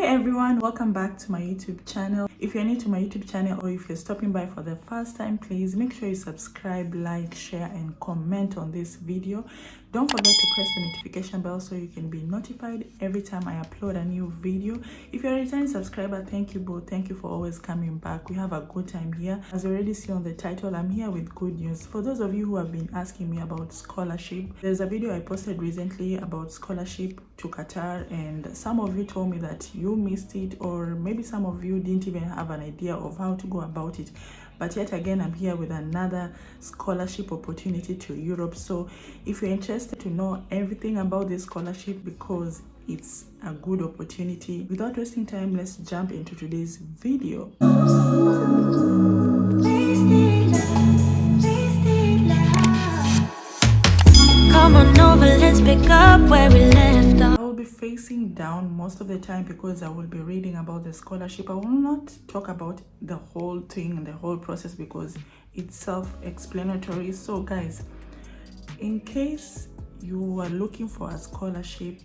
everyone, welcome back to my YouTube channel. If you're new to my YouTube channel or if you're stopping by for the first time, please make sure you subscribe, like, share and comment on this video. Don't forget to press the notification bell so you can be notified every time I upload a new video. If you're a returning subscriber, thank you both. Thank you for always coming back. We have a good time here. As you already see on the title, I'm here with good news. For those of you who have been asking me about scholarship, there's a video I posted recently about scholarship to Qatar, and some of you told me that you missed it, or maybe some of you didn't even have an idea of how to go about it. But yet again, I'm here with another scholarship opportunity to Europe. So if you're interested to know everything about this scholarship, because it's a good opportunity, without wasting time, let's jump into today's video. Come on over, let's pick up where we left off. I will be facing down most of the time because I will be reading about the scholarship. I will not talk about the whole thing and the whole process because it's self-explanatory. So guys, in case you are looking for a scholarship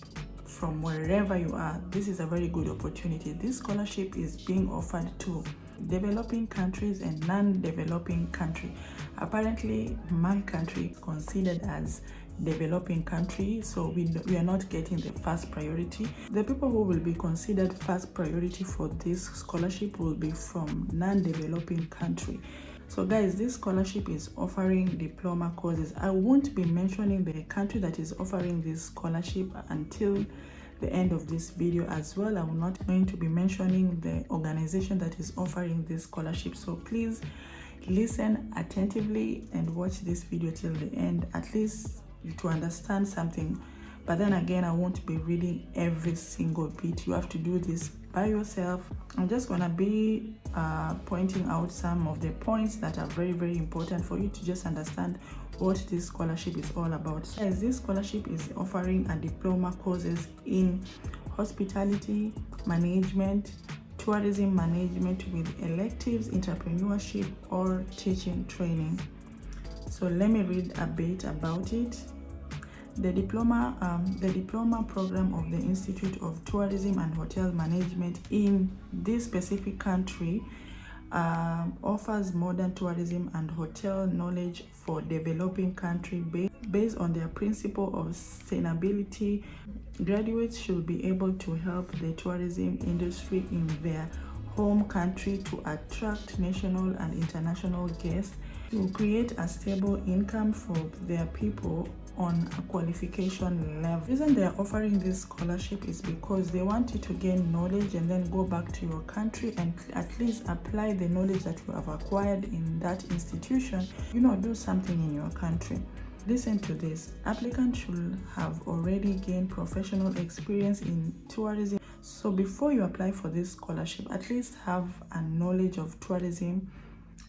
from wherever you are, this is a very good opportunity. This scholarship is being offered to developing countries and non-developing country. Apparently my country is considered as developing country, so we are not getting the first priority. The people who will be considered first priority for this scholarship will be from non-developing country. So guys, this scholarship is offering diploma courses. I won't be mentioning the country that is offering this scholarship until the end of this video as well. I'm not going to be mentioning the organization that is offering this scholarship, so please listen attentively and watch this video till the end, at least to understand something. But then again, I won't be reading every single bit. You have to do this by yourself. I'm just gonna be pointing out some of the points that are very, very important for you to just understand what this scholarship is all about. So as this scholarship is offering a diploma courses in hospitality management, tourism management with electives, entrepreneurship or teaching training. So let me read a bit about it. The diploma program of the Institute of Tourism and Hotel Management in this specific country offers modern tourism and hotel knowledge for developing country based on their principle of sustainability. Graduates should be able to help the tourism industry in their home country to attract national and international guests, to create a stable income for their people on a qualification level. The reason they are offering this scholarship is because they want you to gain knowledge and then go back to your country and at least apply the knowledge that you have acquired in that institution, do something in your country. Listen to this. Applicants should have already gained professional experience in tourism. So before you apply for this scholarship, at least have a knowledge of tourism,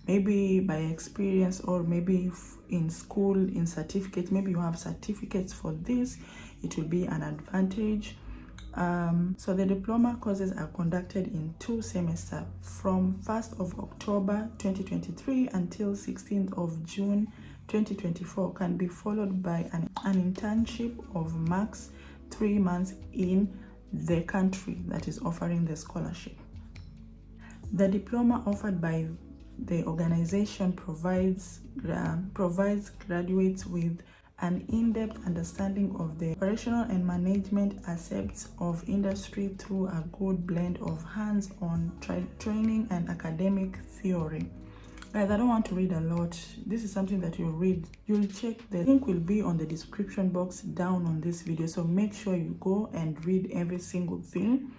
maybe by experience or maybe in school, in certificate. Maybe you have certificates for this, it will be an advantage. So the diploma courses are conducted in 2 semesters from 1st of October 2023 until 16th of June 2024, can be followed by an internship of max 3 months in the country that is offering the scholarship. The diploma offered by the organization provides graduates with an in-depth understanding of the operational and management aspects of industry through a good blend of hands-on training and academic theory. Guys, I don't want to read a lot. This is something that you'll read. You'll check. The link will be on the description box down on this video, so make sure you go and read every single thing.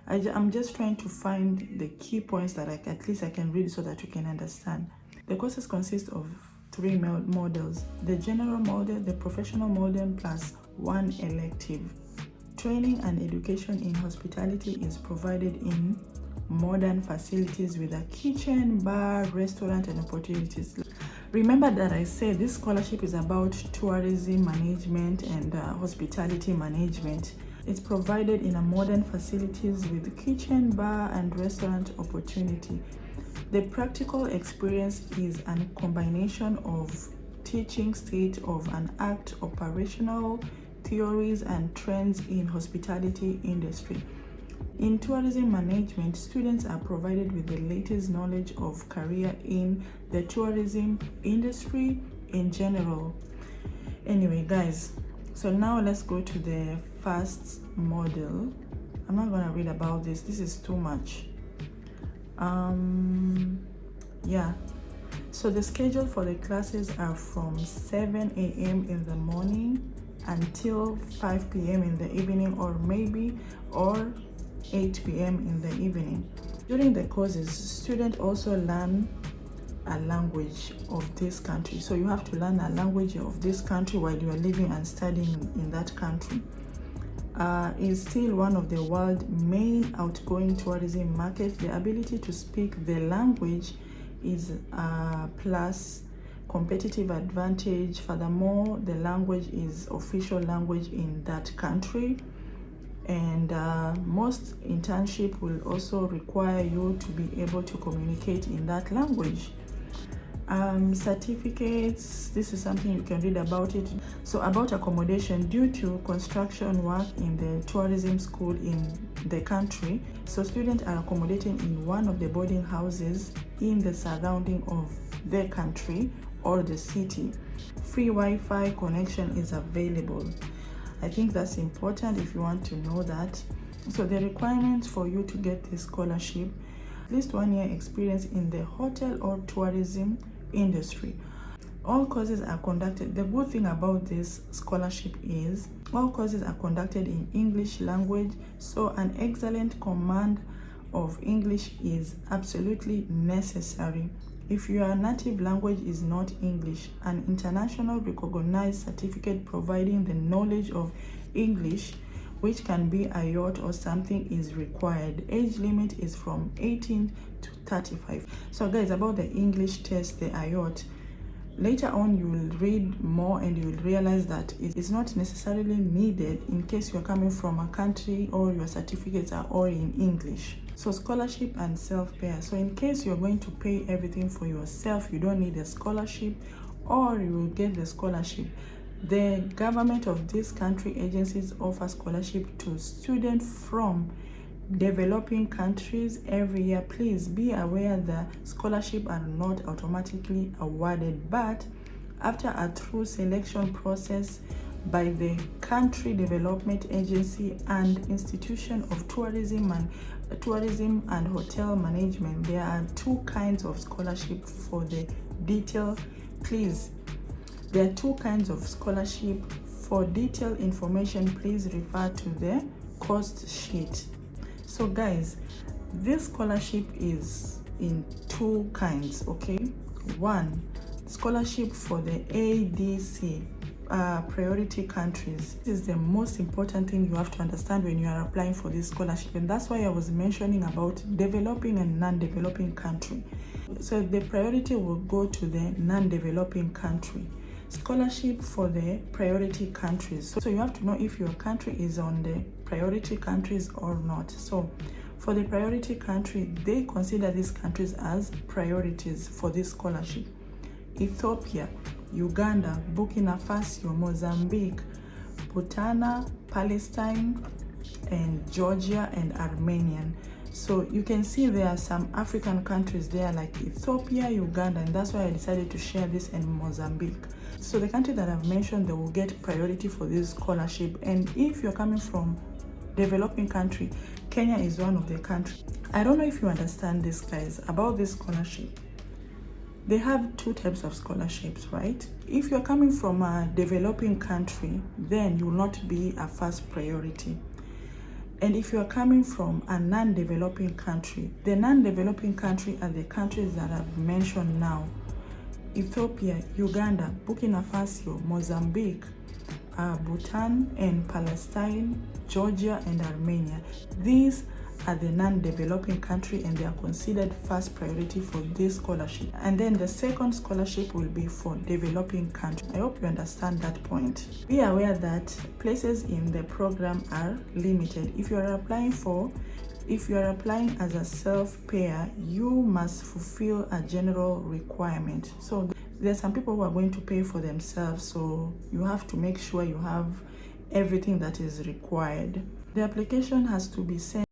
I'm just trying to find the key points that at least I can read so that you can understand. The courses consist of 3 modules: the general model, the professional model, plus 1 elective. Training and education in hospitality is provided in modern facilities with a kitchen, bar, restaurant and opportunities. Remember that I said this scholarship is about tourism management and hospitality management. It's provided in a modern facilities with kitchen, bar and restaurant opportunity. The practical experience is a combination of teaching state-of-the-art operational theories and trends in hospitality industry. In tourism management, students are provided with the latest knowledge of career in the tourism industry in general. Anyway, guys, so now let's go to the first model. I'm not going to read about this. This is too much. Yeah. So the schedule for the classes are from 7 a.m. in the morning until 5 p.m. in the evening, or 8 p.m. in the evening. During the courses, students also learn a language of this country. So you have to learn a language of this country while you are living and studying in that country. Is still one of the world's main outgoing tourism markets. The ability to speak the language is a plus competitive advantage. Furthermore, the language is official language in that country, and most internship will also require you to be able to communicate in that language. Certificates, this is something you can read about it. So about accommodation, due to construction work in the tourism school in the country, so students are accommodated in one of the boarding houses in the surrounding of the country or the city. Free Wi-Fi connection is available. I think that's important if you want to know that. So the requirements for you to get this scholarship: at least 1 year experience in the hotel or tourism industry. All courses are conducted. The good thing about this scholarship is all courses are conducted in English language, so an excellent command of English is absolutely necessary. If your native language is not English, an international recognized certificate providing the knowledge of English, which can be IELTS or something, is required. Age limit is from 18 to 35. So guys, about the English test, the IELTS, later on you will read more and you will realize that it is not necessarily needed in case you're coming from a country or your certificates are all in English. So scholarship and self-pay. So in case you're going to pay everything for yourself, you don't need a scholarship, or you will get the scholarship. The government of this country agencies offer scholarship to students from developing countries every year. Please be aware that scholarships are not automatically awarded, but after a thorough selection process by the country development agency and institution of tourism and hotel management. There are two kinds of scholarship. For the detail, please, there are two kinds of scholarship. For detailed information, please refer to the cost sheet. So guys, this scholarship is in two kinds, okay? One, scholarship for the ADC, priority countries. This is the most important thing you have to understand when you are applying for this scholarship, and that's why I was mentioning about developing and non-developing country. So the priority will go to the non-developing country. Scholarship for the priority countries. So you have to know if your country is on the priority countries or not. So for the priority country, they consider these countries as priorities for this scholarship: Ethiopia, Uganda, Burkina Faso, Mozambique, Bhutan, Palestine, and Georgia and Armenia. So you can see there are some African countries there like Ethiopia, Uganda, and that's why I decided to share this, in Mozambique. So the country that I've mentioned, they will get priority for this scholarship. And if you're coming from developing country, Kenya is one of the countries. I don't know if you understand this, guys, about this scholarship. They have two types of scholarships, right? If you're coming from a developing country, then you will not be a first priority. And if you're coming from a non-developing country, the non-developing country are the countries that I've mentioned now: Ethiopia, Uganda, Burkina Faso, Mozambique, Bhutan and Palestine, Georgia and Armenia. These are the non-developing country, and they are considered first priority for this scholarship. And then the second scholarship will be for developing country. I hope you understand that point. Be aware that places in the program are limited. If you are applying as a self-payer, you must fulfill a general requirement. So there's some people who are going to pay for themselves, so you have to make sure you have everything that is required. The application has to be sent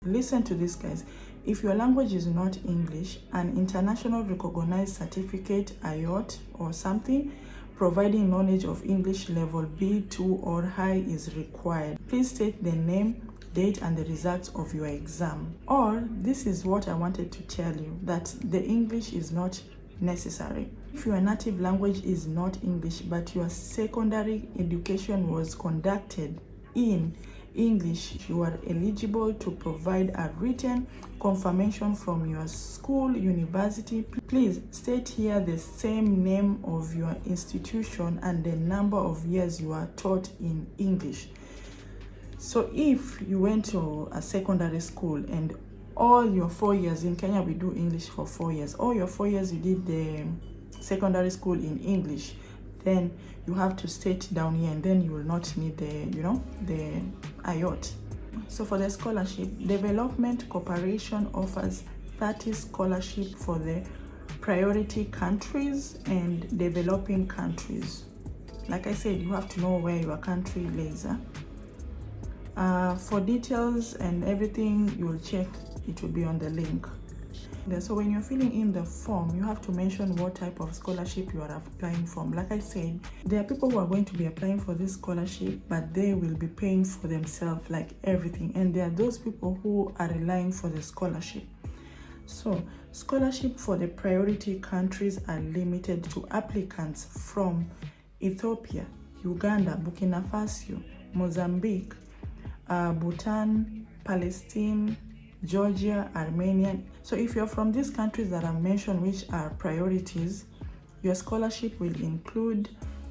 Listen to this, guys. If your language is not English, an international recognized certificate, IELTS or something, providing knowledge of English level B2 or high is required. Please state the name, date, and the results of your exam. Or, this is what I wanted to tell you, that the English is not necessary. If your native language is not English, but your secondary education was conducted in English, you are eligible to provide a written confirmation from your school, university. Please state here the same name of your institution and the number of years you are taught in English. So if you went to a secondary school and all your 4 years, in Kenya we do English for 4 years, all your 4 years you did the secondary school in English, then you have to state down here, and then you will not need the IELTS. So for the scholarship, Development Cooperation offers 30 scholarship for the priority countries and developing countries. Like I said, you have to know where your country lays. For details and everything, you will check, it will be on the link. So when you're filling in the form, you have to mention what type of scholarship you are applying for. Like I said, there are people who are going to be applying for this scholarship, but they will be paying for themselves, like everything. And there are those people who are relying for the scholarship. So scholarship for the priority countries are limited to applicants from Ethiopia, Uganda, Burkina Faso, Mozambique, Bhutan, Palestine, Georgia, Armenia. So if you're from these countries that are mentioned, which are priorities, your scholarship will include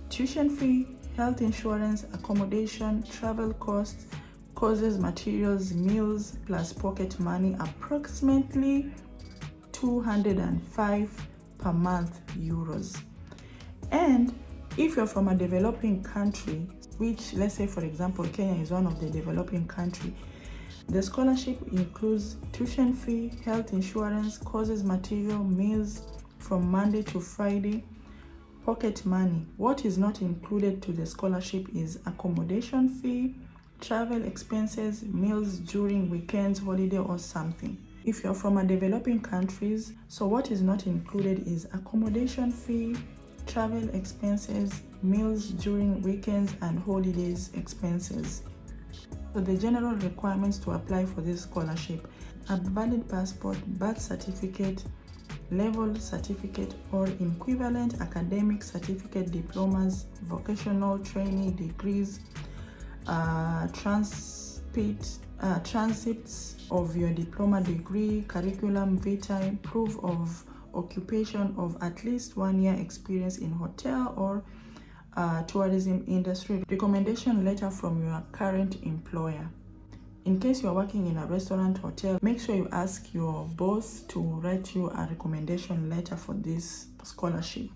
tuition fee, health insurance, accommodation, travel costs, courses, materials, meals, plus pocket money, approximately 205 per month euros. And if you're from a developing country, which, let's say for example, Kenya is one of the developing countries, the scholarship includes tuition fee, health insurance, courses, material, meals from Monday to Friday, pocket money. What is not included to the scholarship is accommodation fee, travel expenses, meals during weekends, holiday or something. If you're from a developing countries, so what is not included is accommodation fee, travel expenses, meals during weekends and holidays expenses. So the general requirements to apply for this scholarship: a valid passport, birth certificate, level certificate or equivalent academic certificate, diplomas, vocational training degrees, transcripts of your diploma degree, curriculum vitae, proof of occupation of at least 1 year experience in hotel or tourism industry, recommendation letter from your current employer. In case you're working in a restaurant, hotel, make sure you ask your boss to write you a recommendation letter for this scholarship.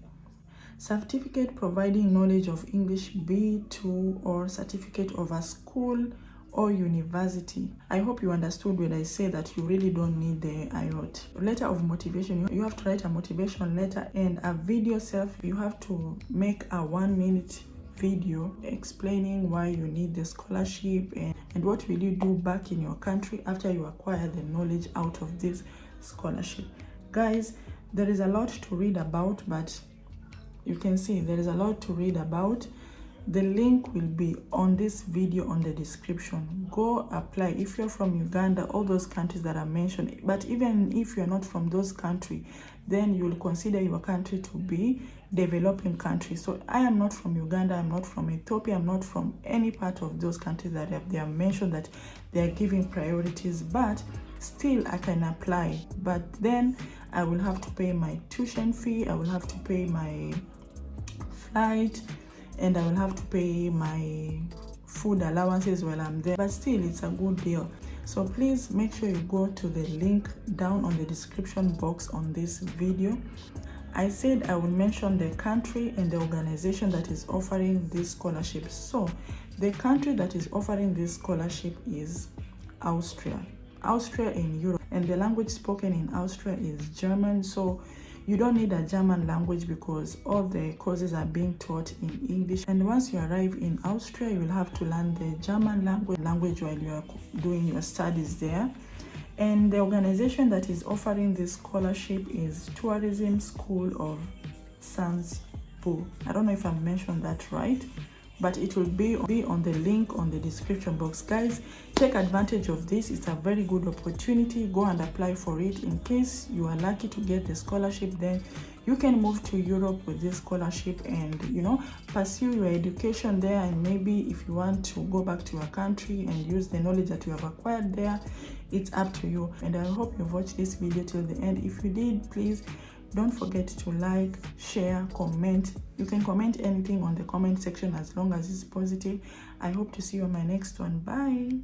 Certificate providing knowledge of English B2 or certificate of a school or university. I hope you understood when I say that you really don't need the IELTS. Letter of motivation, you have to write a motivation letter, and a video you have to make a 1-minute video explaining why you need the scholarship and what will you do back in your country after you acquire the knowledge out of this scholarship. Guys, there is a lot to read about, but you can see there is a lot to read about. The link will be on this video on the description. Go apply. If you're from Uganda, all those countries that are mentioned, but even if you're not from those countries, then you'll consider your country to be developing country. So I am not from Uganda, I'm not from Ethiopia, I'm not from any part of those countries that they are mentioned that they are giving priorities, but still I can apply. But then I will have to pay my tuition fee, I will have to pay my flight, and I will have to pay my food allowances while I'm there. But still, it's a good deal. So please make sure you go to the link down on the description box on this video. I said I will mention the country and the organization that is offering this scholarship. So the country that is offering this scholarship is Austria in Europe, and the language spoken in Austria is German. So you don't need a German language because all the courses are being taught in English. And once you arrive in Austria, you will have to learn the German language while you are doing your studies there. And the organization that is offering this scholarship is Tourism School of Sanspur. I don't know if I mentioned that right, but it will be on the link on the description box. Guys, take advantage of this. It's a very good opportunity. Go and apply for it. In case you are lucky to get the scholarship, then you can move to Europe with this scholarship and, you know, pursue your education there. And maybe if you want to go back to your country and use the knowledge that you have acquired there, it's up to you. And I hope you've watched this video till the end. If you did, please don't forget to like, share, comment. You can comment anything on the comment section as long as it's positive. I hope to see you on my next one. Bye.